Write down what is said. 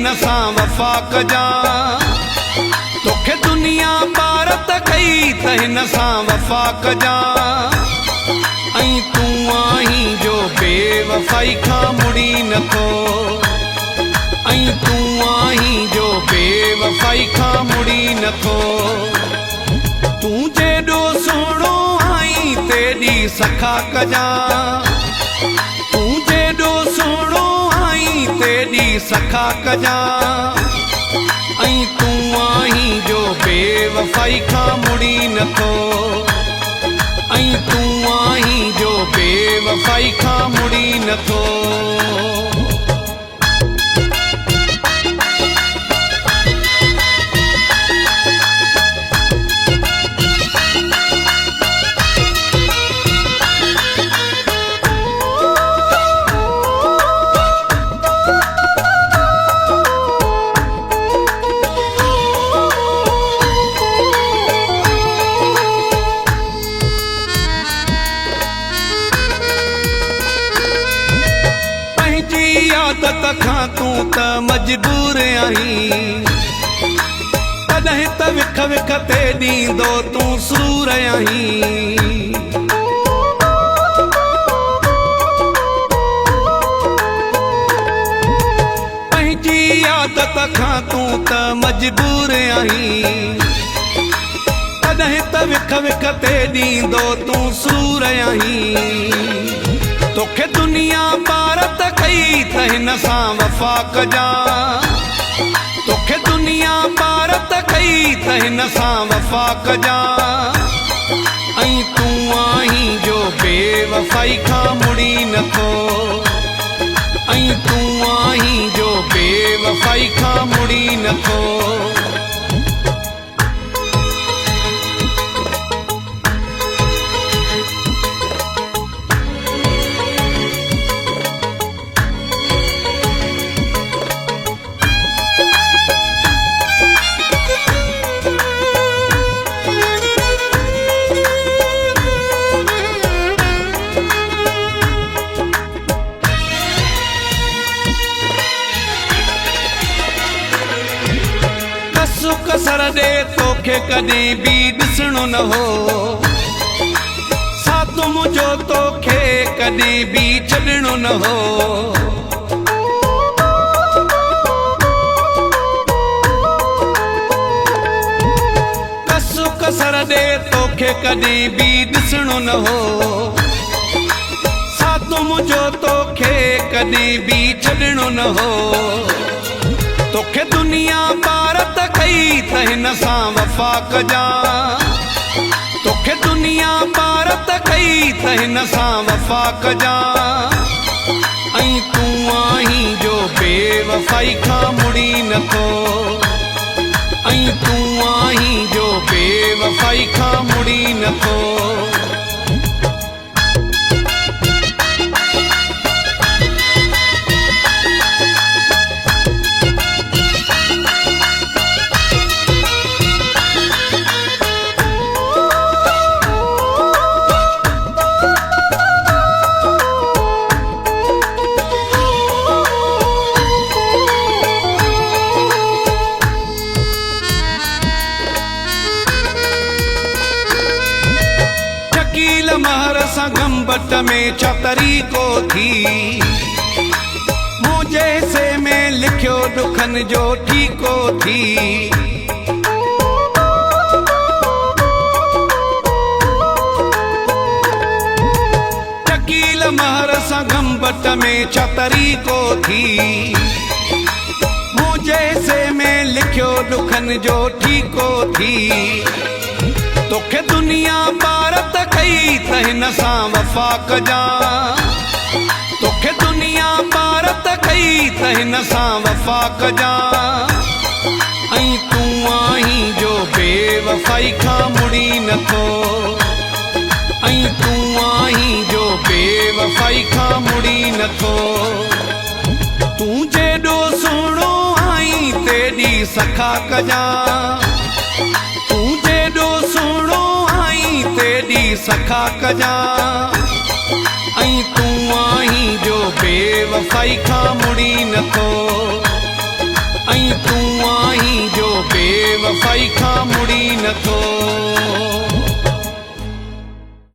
हिन सां वफ़ा कजां तोखे दुनिया भारत कई त हिन सां वफ़ा कजां ऐं तूं आहीं जो बेवफ़ाई खां मुड़ी नथो ऐं तूं आहीं जो बेवफ़ाई खां मुड़ी नथो तूं जेॾो सुहिणो आहीं तेॾी सखा कजां तूं जेॾो सुहिणो आहीं तेॾी सखा कजां ऐं तूं आहीं जो बेवफ़ाई खां मुड़ी नथो ऐं तूं आहीं जो बेवफ़ाई खां मुड़ी नथो आदत खां तूं त मजबूर आहीं तॾहिं त विख विख ते ॾींदो तूं सूर आहीं पंहिंजी आदत खां तूं त मजबूर आहीं तॾहिं त विख विख ते ॾींदो तूं सूर आहीं तोखे दुनिया भारत कई त हिन सां वफ़ा कजां तोखे दुनिया भारत कई त हिन सां वफ़ा कजां ऐं तूं आहीं जो बेवफ़ाई खां मुड़ी नथो ऐं तूं आहीं जो बेवफ़ाई खां मुड़ी नथो कसर ॾे तोखे कॾहिं बि ॾिसणो न हो साथ मुंहिंजो तोखे कॾहिं बि छॾणो न हो कसर ॾे तोखे कॾहिं बि ॾिसणो न हो साथ मुंहिंजो तोखे कॾहिं बि छॾणो न हो तोखे दुनिया भारत कई त हिन सां वफ़ा कजां तोखे दुनिया भारत कई त हिन सां वफ़ा कजां ऐं तूं आहीं जो बेवफ़ाई खां मुड़ी नथो ऐं तूं आहीं जो बेवफ़ाई खां मुड़ी नथो महर सां गंबट में छा तरीक़ो थी मुंहिंजे हिसे में लिखियो दुखन जो ठीको थी शकील महर सां गंबट में छा तरीक़ो थी मुंहिंजे हिसे में लिखियो दुखन जो ठीको थी तोखे दुनिया भारत कई त हिन सां वफ़ा कजां तोखे दुनिया भारत कई त हिन सां वफ़ा कजां ऐं तूं आहीं जो बेवफ़ाई खां मुड़ी नथो ऐं तूं आहीं जो बेवफ़ाई खां मुड़ी नथो तूं जेॾो सुहिणो आहीं तेॾी सखा कजां तूं जेॾो सुहिणो आहीं तेॾी सखा कजां ऐं तूं आहीं जो बेवफ़ाई खां मुड़ी नथो तूं आहीं जो बेवफ़ाई खां मुड़ी नथो